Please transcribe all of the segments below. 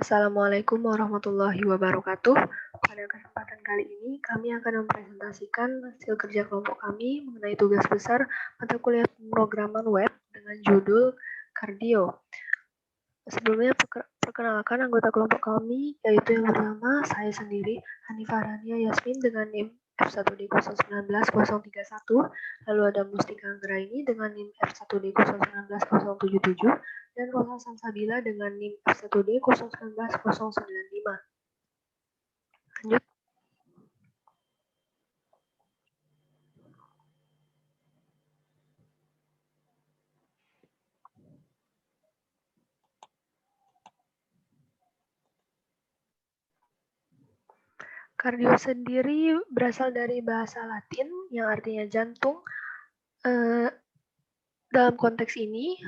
Assalamualaikum warahmatullahi wabarakatuh. Pada kesempatan kali ini, kami akan mempresentasikan hasil kerja kelompok kami mengenai tugas besar mata kuliah pemrograman web dengan judul Kardio. Sebelumnya, perkenalkan anggota kelompok kami, yaitu yang pertama, saya sendiri, Hanifah Rania Yasmin dengan NIM F1D019031, lalu ada Mustika Anggraini dengan NIM F1D019077, dan Rosa Samsabila dengan NIM F1D019095. Lanjut. Kardio sendiri berasal dari bahasa Latin yang artinya jantung. Dalam konteks ini,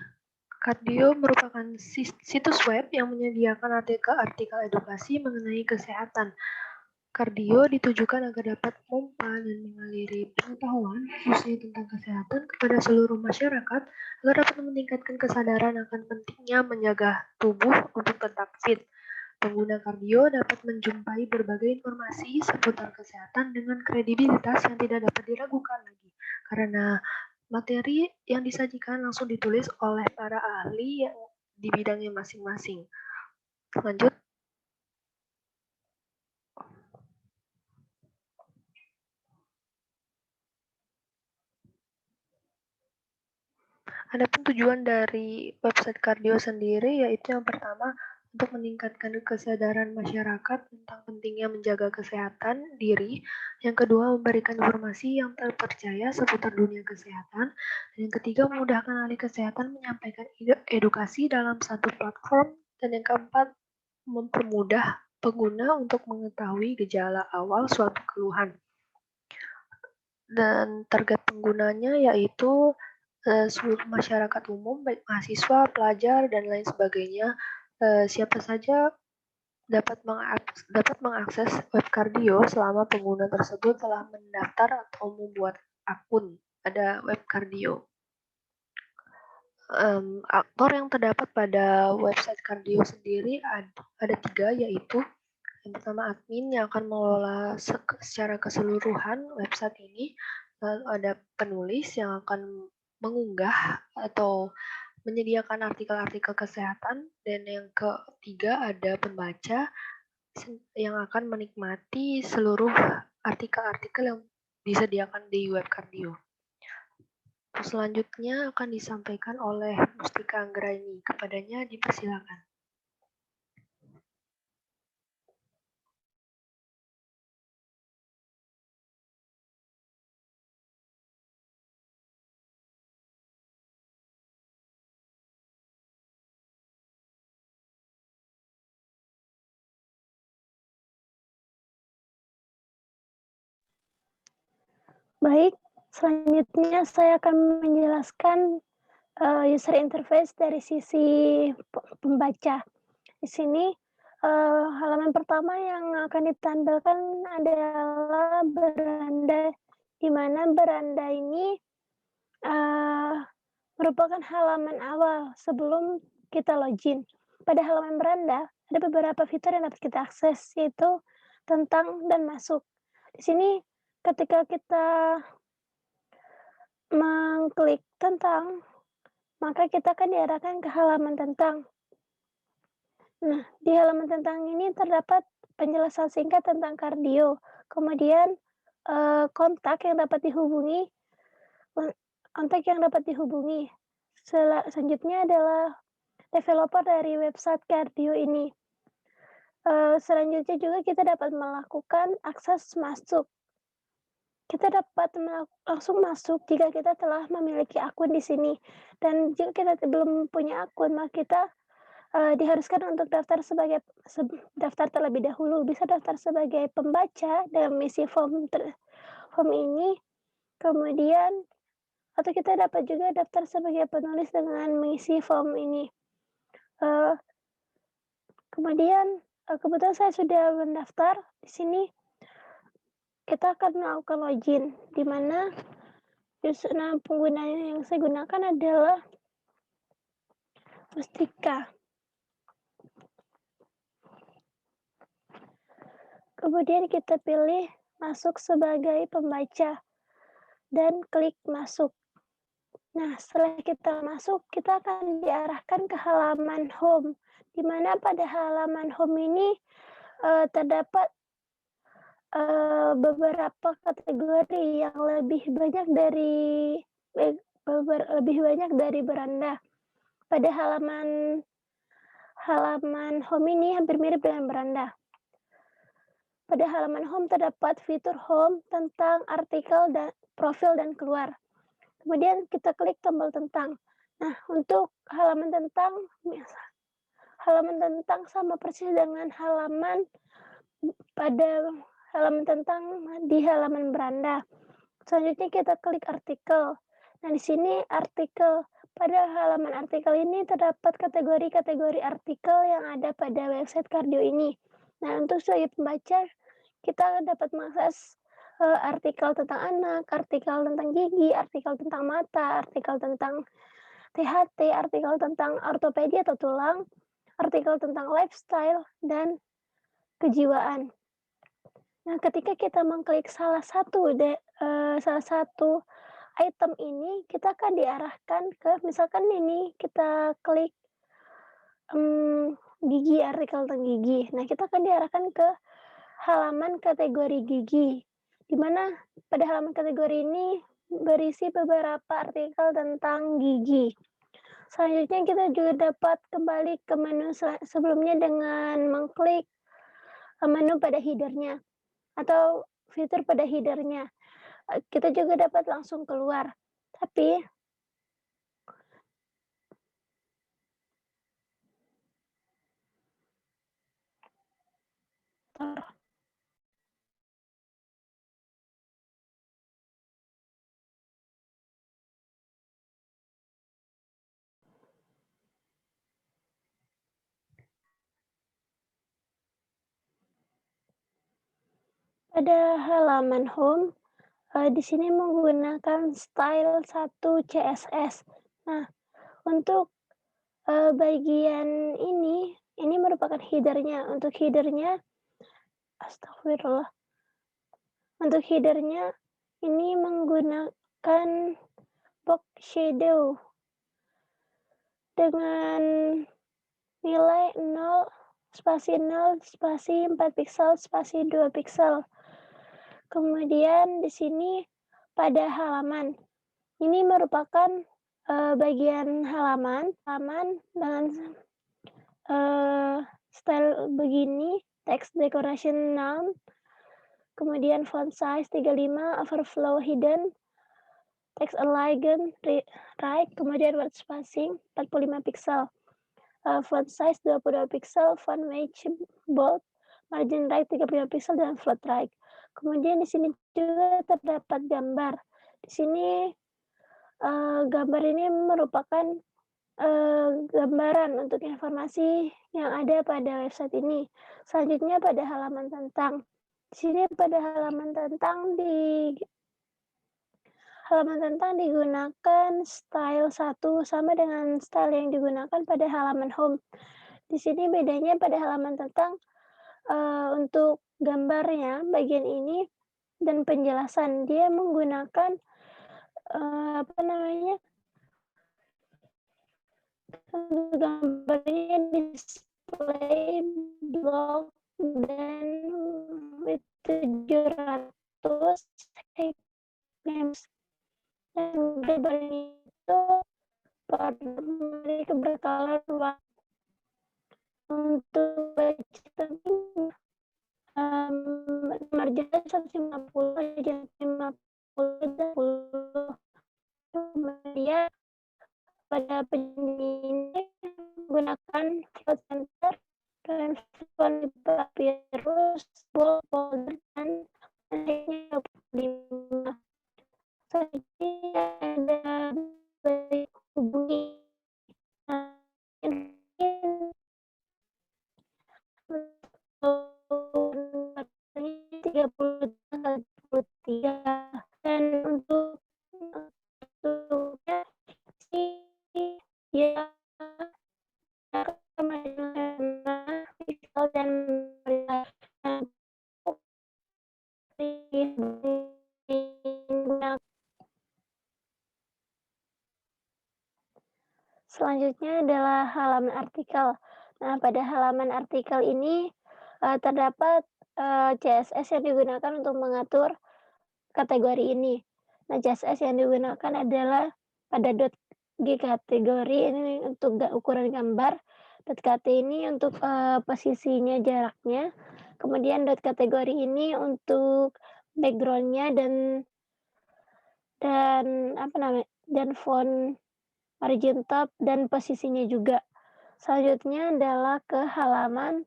Kardio merupakan situs web yang menyediakan artikel-artikel edukasi mengenai kesehatan. Kardio ditujukan agar dapat memompa dan mengaliri pengetahuan khususnya tentang kesehatan kepada seluruh masyarakat agar dapat meningkatkan kesadaran akan pentingnya menjaga tubuh untuk tetap fit. Pengguna kardio dapat menjumpai berbagai informasi seputar kesehatan dengan kredibilitas yang tidak dapat diragukan lagi, karena materi yang disajikan langsung ditulis oleh para ahli yang di bidangnya masing-masing. Lanjut. Adapun tujuan dari website kardio sendiri yaitu yang pertama untuk meningkatkan kesadaran masyarakat tentang pentingnya menjaga kesehatan diri. Yang kedua, memberikan informasi yang terpercaya seputar dunia kesehatan. Dan yang ketiga, memudahkan ahli kesehatan menyampaikan edukasi dalam satu platform. Dan yang keempat, mempermudah pengguna untuk mengetahui gejala awal suatu keluhan. Dan target penggunanya yaitu seluruh masyarakat umum, baik mahasiswa, pelajar, dan lain sebagainya. Siapa saja dapat mengakses web kardio selama pengguna tersebut telah mendaftar atau membuat akun pada web kardio. Aktor yang terdapat pada website kardio sendiri ada 3, yaitu yang pertama admin yang akan mengelola secara keseluruhan website ini, lalu ada penulis yang akan mengunggah atau menyediakan artikel-artikel kesehatan, dan yang ketiga ada pembaca yang akan menikmati seluruh artikel-artikel yang disediakan di web kardio. Selanjutnya akan disampaikan oleh Mustika Anggraini. Kepadanya dipersilakan. Baik, selanjutnya saya akan menjelaskan user interface dari sisi pembaca. Di sini halaman pertama yang akan ditampilkan adalah beranda, di mana beranda ini merupakan halaman awal sebelum kita login. Pada halaman beranda ada beberapa fitur yang dapat kita akses, yaitu tentang dan masuk. Di sini ketika kita mengklik tentang, maka kita akan diarahkan ke halaman tentang. Nah, di halaman tentang ini terdapat penjelasan singkat tentang kardio, kemudian kontak yang dapat dihubungi. Selanjutnya adalah developer dari website kardio ini. Selanjutnya juga kita dapat melakukan akses masuk. Kita dapat langsung masuk jika kita telah memiliki akun di sini. Dan jika kita belum punya akun, maka kita diharuskan untuk daftar terlebih dahulu. Bisa daftar sebagai pembaca dan mengisi form ini. Kemudian, atau kita dapat juga daftar sebagai penulis dengan mengisi form ini. Kemudian, kebetulan saya sudah mendaftar di sini. Kita akan melakukan login, di mana username pengguna yang saya gunakan adalah Mustika. Kemudian kita pilih masuk sebagai pembaca dan klik masuk. Nah, setelah kita masuk, kita akan diarahkan ke halaman home, di mana pada halaman home ini terdapat beberapa kategori yang lebih banyak dari beranda. Pada halaman home ini hampir mirip dengan beranda. Pada halaman home terdapat fitur home tentang artikel dan profil dan keluar. Kemudian kita klik tombol tentang. Nah, untuk halaman tentang sama persis dengan pada halaman tentang di halaman beranda. Selanjutnya kita klik artikel. Nah, di sini pada halaman artikel ini terdapat kategori-kategori artikel yang ada pada website Kardio ini. Nah, untuk sebagai pembaca, kita dapat mengakses artikel tentang anak, artikel tentang gigi, artikel tentang mata, artikel tentang THT, artikel tentang ortopedi atau tulang, artikel tentang lifestyle, dan kejiwaan. Nah, ketika kita mengklik salah satu item ini, kita akan diarahkan ke, misalkan ini kita klik gigi, artikel tentang gigi. Nah, kita akan diarahkan ke halaman kategori gigi, di mana pada halaman kategori ini berisi beberapa artikel tentang gigi. Selanjutnya kita juga dapat kembali ke menu sebelumnya dengan mengklik menu pada header-nya atau fitur pada header-nya. Kita juga dapat langsung keluar. Tapi pada halaman home, di sini menggunakan style 1 CSS. Nah, untuk bagian ini merupakan header-nya. Untuk header-nya, astagfirullah. Untuk header-nya ini menggunakan box shadow dengan nilai 0, spasi 0, spasi 4 pixel, spasi 2 pixel. Kemudian di sini pada halaman, ini merupakan bagian halaman dengan style begini, text decoration none, kemudian font size 35, overflow hidden, text align right, kemudian word spacing 45 pixel, font size 22 pixel, font weight bold, margin right 35 pixel, dan float right. Kemudian di sini juga terdapat gambar. Di sini gambar ini merupakan gambaran untuk informasi yang ada pada website ini. Selanjutnya pada halaman tentang. Di sini pada halaman tentang digunakan style 1 sama dengan style yang digunakan pada halaman home. Di sini bedanya pada halaman tentang untuk gambarnya bagian ini dan penjelasan, dia menggunakan gambarnya display block dan with 700 games, dan gambar itu mereka berkala ruang. Untuk baca margin 150, margin 50, kemudian pada ini menggunakan font center dan font papyrus, bold, folder, dan nilainya 25. Selanjutnya ada hubungi 30-33, dan untuk ya dan selanjutnya adalah halaman artikel. Nah, pada halaman artikel ini terdapat CSS yang digunakan untuk mengatur kategori ini. Nah, CSS yang digunakan adalah pada .g kategori ini untuk ukuran gambar, .kt ini untuk posisinya, jaraknya, kemudian .kategori ini untuk background-nya dan font margin top dan posisinya juga. Selanjutnya adalah ke halaman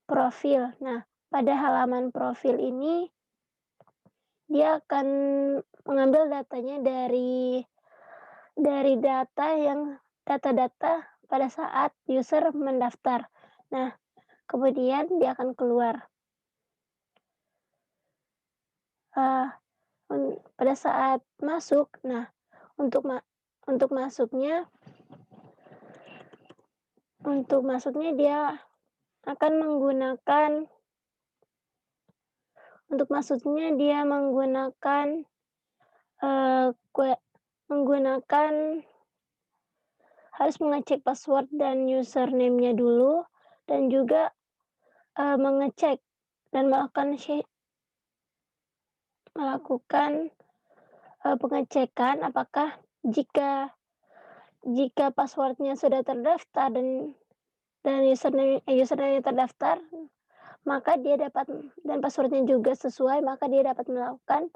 profil. Nah, pada halaman profil ini dia akan mengambil datanya dari data pada saat user mendaftar. Nah, kemudian dia akan keluar. Pada saat masuk, nah untuk masuknya dia akan menggunakan harus mengecek password dan username-nya dulu, dan juga mengecek dan melakukan pengecekan apakah jika password-nya sudah terdaftar dan username-nya terdaftar, maka dia dapat, dan password-nya juga sesuai, maka dia dapat melakukan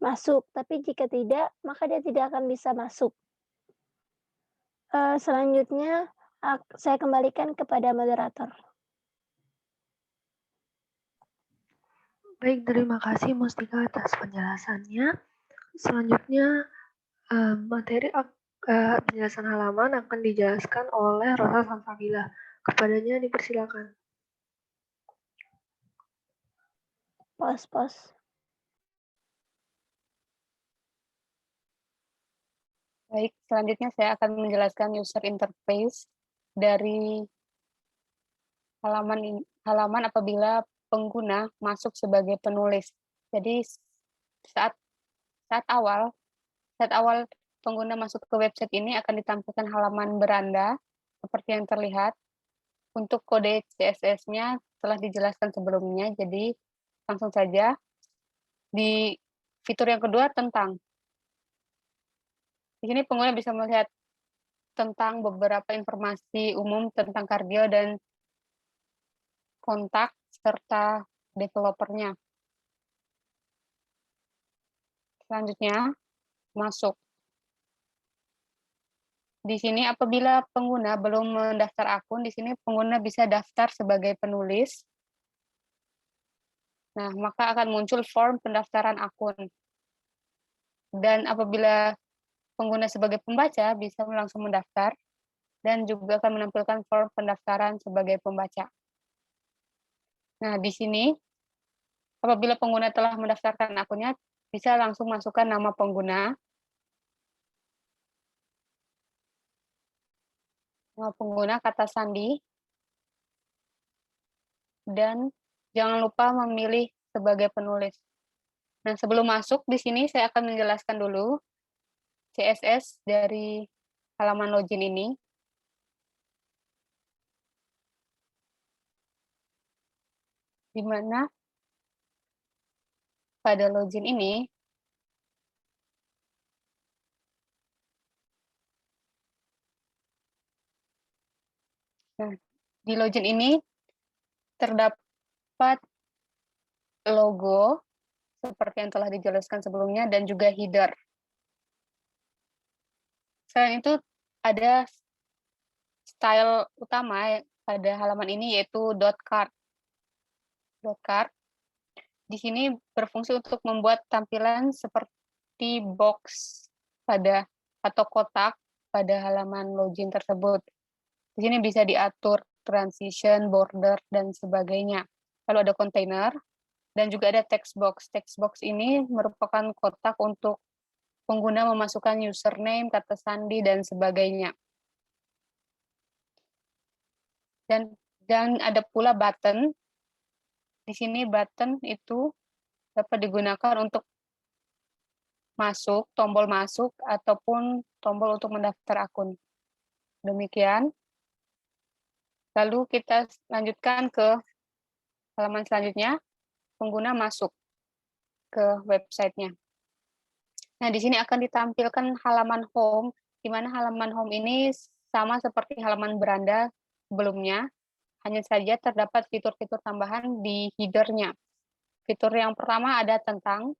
masuk. Tapi jika tidak, maka dia tidak akan bisa masuk. Selanjutnya saya kembalikan kepada moderator. Baik, terima kasih Mustika atas penjelasannya. Selanjutnya materi penjelasan halaman akan dijelaskan oleh Rosa Salsabila. Kepadanya dipersilakan. Pos. Baik, selanjutnya saya akan menjelaskan user interface dari halaman apabila pengguna masuk sebagai penulis. Jadi saat awal pengguna masuk ke website ini akan ditampilkan halaman beranda seperti yang terlihat. Untuk kode CSS-nya telah dijelaskan sebelumnya, jadi langsung saja. Di fitur yang kedua tentang. Di sini pengguna bisa melihat tentang beberapa informasi umum tentang Kardio dan kontak serta developernya. Selanjutnya, masuk. Di sini apabila pengguna belum mendaftar akun, di sini pengguna bisa daftar sebagai penulis. Nah, maka akan muncul form pendaftaran akun. Dan apabila pengguna sebagai pembaca bisa langsung mendaftar dan juga akan menampilkan form pendaftaran sebagai pembaca. Nah, di sini apabila pengguna telah mendaftarkan akunnya, bisa langsung masukkan nama pengguna, kata sandi, dan jangan lupa memilih sebagai penulis. Nah, sebelum masuk di sini saya akan menjelaskan dulu CSS dari halaman login ini. Di mana pada login ini di login ini terdapat logo seperti yang telah dijelaskan sebelumnya dan juga header. Selain itu ada style utama pada halaman ini yaitu .card. .card di sini berfungsi untuk membuat tampilan seperti box atau kotak pada halaman login tersebut. Di sini bisa diatur transition, border, dan sebagainya. Lalu ada container, dan juga ada text box. Text box ini merupakan kotak untuk pengguna memasukkan username, kata sandi, dan sebagainya. Dan ada pula button. Di sini button itu dapat digunakan untuk masuk, tombol masuk, ataupun tombol untuk mendaftar akun. Demikian. Lalu kita lanjutkan ke halaman selanjutnya, pengguna masuk ke websitenya. Nah, di sini akan ditampilkan halaman home, di mana halaman home ini sama seperti halaman beranda sebelumnya, hanya saja terdapat fitur-fitur tambahan di header-nya. Fitur yang pertama ada tentang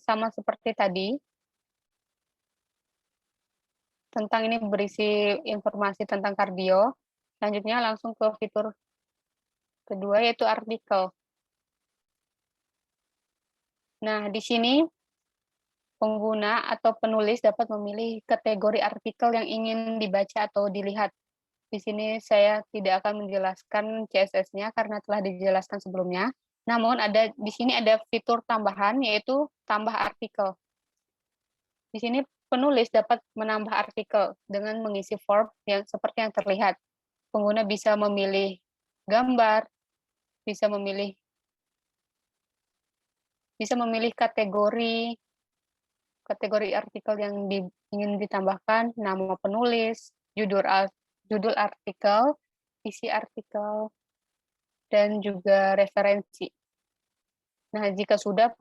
sama seperti tadi. Tentang ini berisi informasi tentang kardio. Selanjutnya langsung ke fitur kedua, yaitu artikel. Nah, di sini pengguna atau penulis dapat memilih kategori artikel yang ingin dibaca atau dilihat. Di sini saya tidak akan menjelaskan CSS-nya karena telah dijelaskan sebelumnya. Namun di sini ada fitur tambahan, yaitu tambah artikel. Di sini penulis dapat menambah artikel dengan mengisi form yang seperti yang terlihat. Pengguna bisa memilih gambar, bisa memilih kategori artikel yang ingin ditambahkan, nama penulis, judul artikel, isi artikel, dan juga referensi. Nah, jika sudah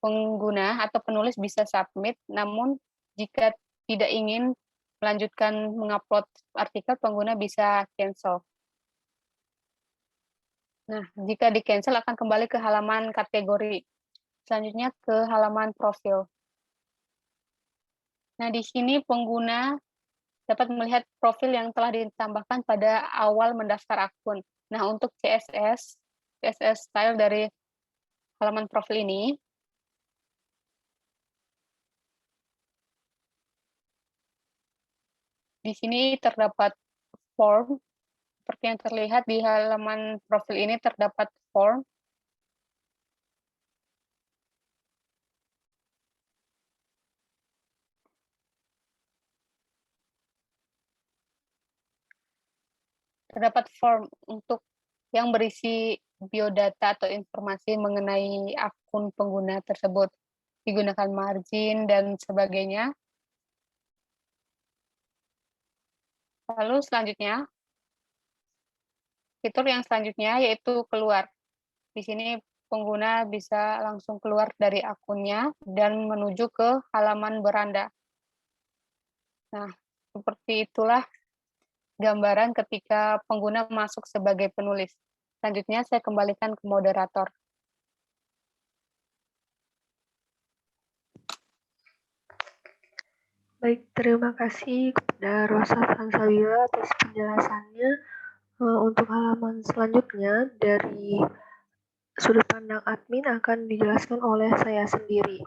pengguna atau penulis bisa submit, namun jika tidak ingin melanjutkan mengupload artikel, pengguna bisa cancel. Nah, jika di-cancel akan kembali ke halaman kategori. Selanjutnya ke halaman profil. Nah, di sini pengguna dapat melihat profil yang telah ditambahkan pada awal mendaftar akun. Nah, untuk CSS style dari halaman profil ini, di sini terdapat form, seperti yang terlihat di halaman profil ini terdapat form. Terdapat form untuk yang berisi biodata atau informasi mengenai akun pengguna tersebut, digunakan margin dan sebagainya. Lalu selanjutnya, fitur yang selanjutnya yaitu keluar. Di sini pengguna bisa langsung keluar dari akunnya dan menuju ke halaman beranda. Nah, seperti itulah gambaran ketika pengguna masuk sebagai penulis. Selanjutnya saya kembalikan ke moderator. Baik, terima kasih kepada Rosa Sansawira atas penjelasannya. Untuk halaman selanjutnya dari sudut pandang admin akan dijelaskan oleh saya sendiri.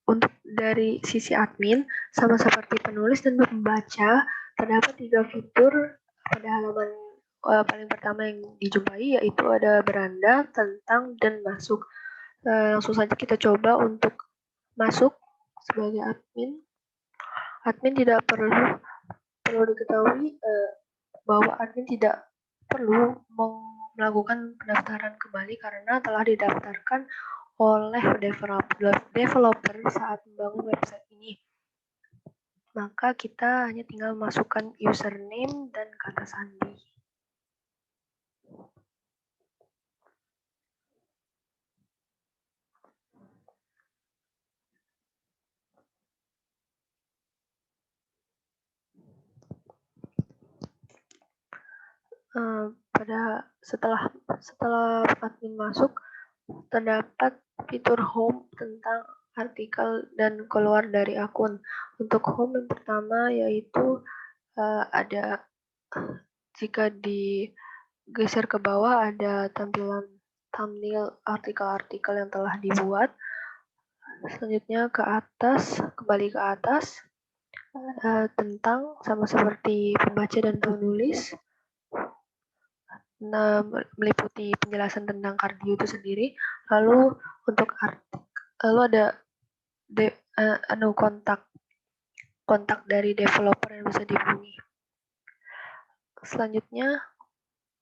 Untuk dari sisi admin, sama seperti penulis dan pembaca, terdapat 3 fitur pada halaman paling pertama yang dijumpai, yaitu ada beranda, tentang, dan masuk. Langsung saja kita coba untuk masuk sebagai admin. Admin tidak perlu diketahui bahwa admin tidak perlu melakukan pendaftaran kembali karena telah didaftarkan oleh developer saat membangun website ini. Maka kita hanya tinggal masukkan username dan kata sandi. Setelah admin masuk, terdapat fitur home tentang artikel dan keluar dari akun. Untuk home yang pertama yaitu ada, jika digeser ke bawah ada tampilan thumbnail artikel-artikel yang telah dibuat. Selanjutnya ke atas, kembali ke atas, tentang sama seperti pembaca dan penulis. Nah, meliputi penjelasan tentang kardio itu sendiri. Lalu untuk lalu ada kontak dari developer yang bisa dihubungi. Selanjutnya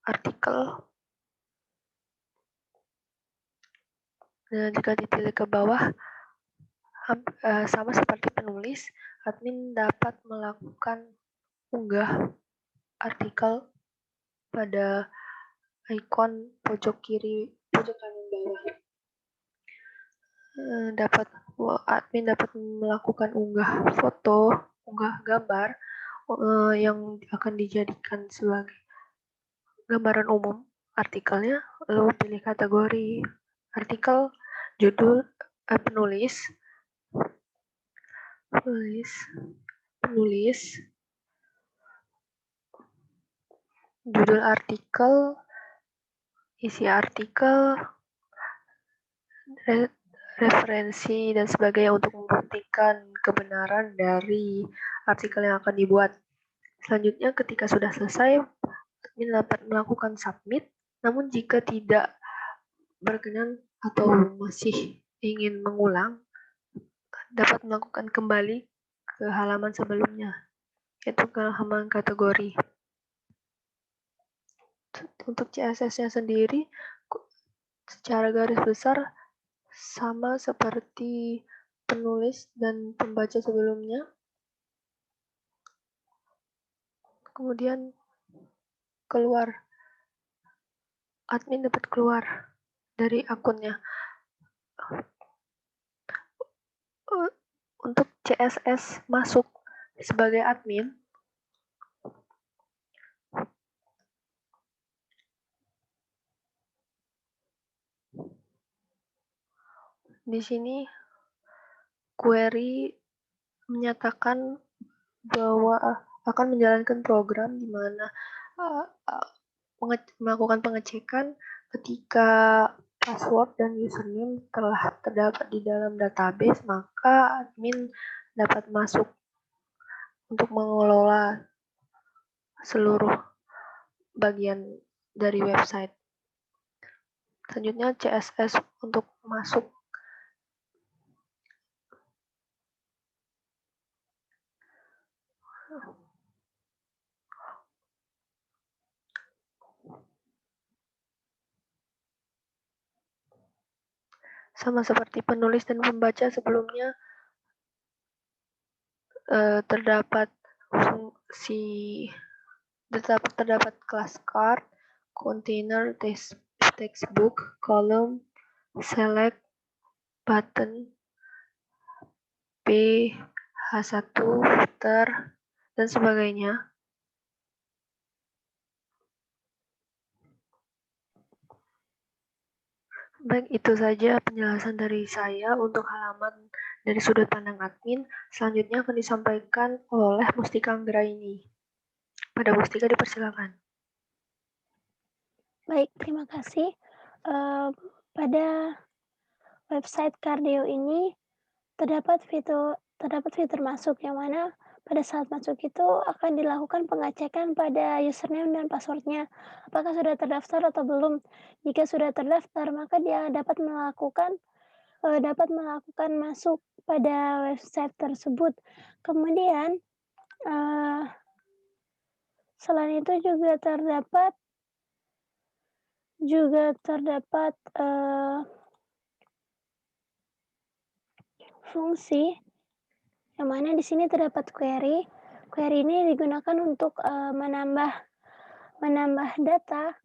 artikel. Nah, jika ditilik ke bawah, sama seperti penulis, admin dapat melakukan unggah artikel pada ikon pojok kanan bawah. Admin dapat melakukan unggah foto, unggah gambar yang akan dijadikan sebagai gambaran umum artikelnya, lalu pilih kategori artikel, judul, penulis, judul artikel, isi artikel, referensi, dan sebagainya untuk membuktikan kebenaran dari artikel yang akan dibuat. Selanjutnya, ketika sudah selesai, admin dapat melakukan submit, namun jika tidak berkenan atau masih ingin mengulang, dapat melakukan kembali ke halaman sebelumnya, yaitu ke halaman kategori. Untuk CSS-nya sendiri, secara garis besar sama seperti penulis dan pembaca sebelumnya. Kemudian admin dapat keluar dari akunnya. Untuk CSS masuk sebagai admin, di sini query menyatakan bahwa akan menjalankan program di mana melakukan pengecekan ketika password dan username telah terdapat di dalam database, maka admin dapat masuk untuk mengelola seluruh bagian dari website. Selanjutnya CSS untuk masuk. Sama seperti penulis dan pembaca sebelumnya, terdapat kelas card, container, textbook, column, select, button, P, H1, footer, dan sebagainya. Baik, itu saja penjelasan dari saya untuk halaman dari sudut pandang admin. Selanjutnya akan disampaikan oleh Mustika Anggraini. Pada Mustika dipersilakan. Baik, terima kasih. Pada website Kardio ini terdapat fitur masuk yang mana pada saat masuk itu akan dilakukan pengecekan pada username dan passwordnya. Apakah sudah terdaftar atau belum? Jika sudah terdaftar, maka dia dapat melakukan masuk pada website tersebut. Kemudian selain itu juga terdapat fungsi yang mana di sini terdapat query. Query ini digunakan untuk menambah data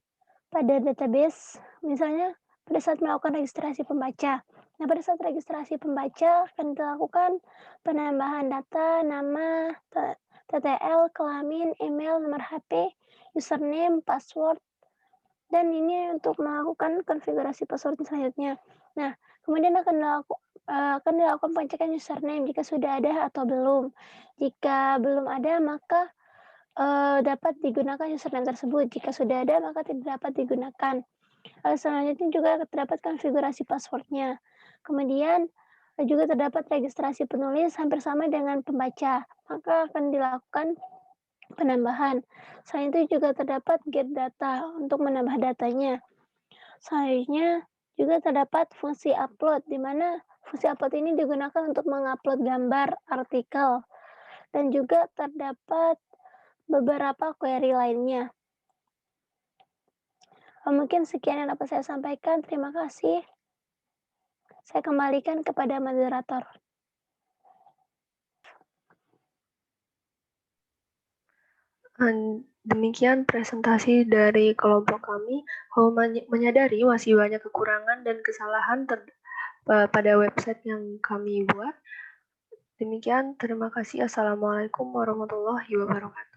pada database, misalnya pada saat melakukan registrasi pembaca. Nah, pada saat registrasi pembaca akan dilakukan penambahan data, nama, TTL, kelamin, email, nomor HP, username, password, dan ini untuk melakukan konfigurasi password selanjutnya. Nah, kemudian akan dilakukan pengecekan username jika sudah ada atau belum. Jika belum ada, maka dapat digunakan username tersebut. Jika sudah ada, maka tidak dapat digunakan. Selanjutnya juga terdapat konfigurasi passwordnya. Kemudian juga terdapat registrasi penulis hampir sama dengan pembaca, maka akan dilakukan penambahan. Selain itu juga terdapat get data untuk menambah datanya. Selanjutnya juga terdapat fungsi upload, di mana fungsi upload ini digunakan untuk mengupload gambar, artikel, dan juga terdapat beberapa query lainnya. Mungkin sekian yang dapat saya sampaikan. Terima kasih. Saya kembalikan kepada moderator. Demikian presentasi dari kelompok kami. Menyadari masih banyak kekurangan dan kesalahan pada website yang kami buat. Demikian, terima kasih. Assalamualaikum warahmatullahi wabarakatuh.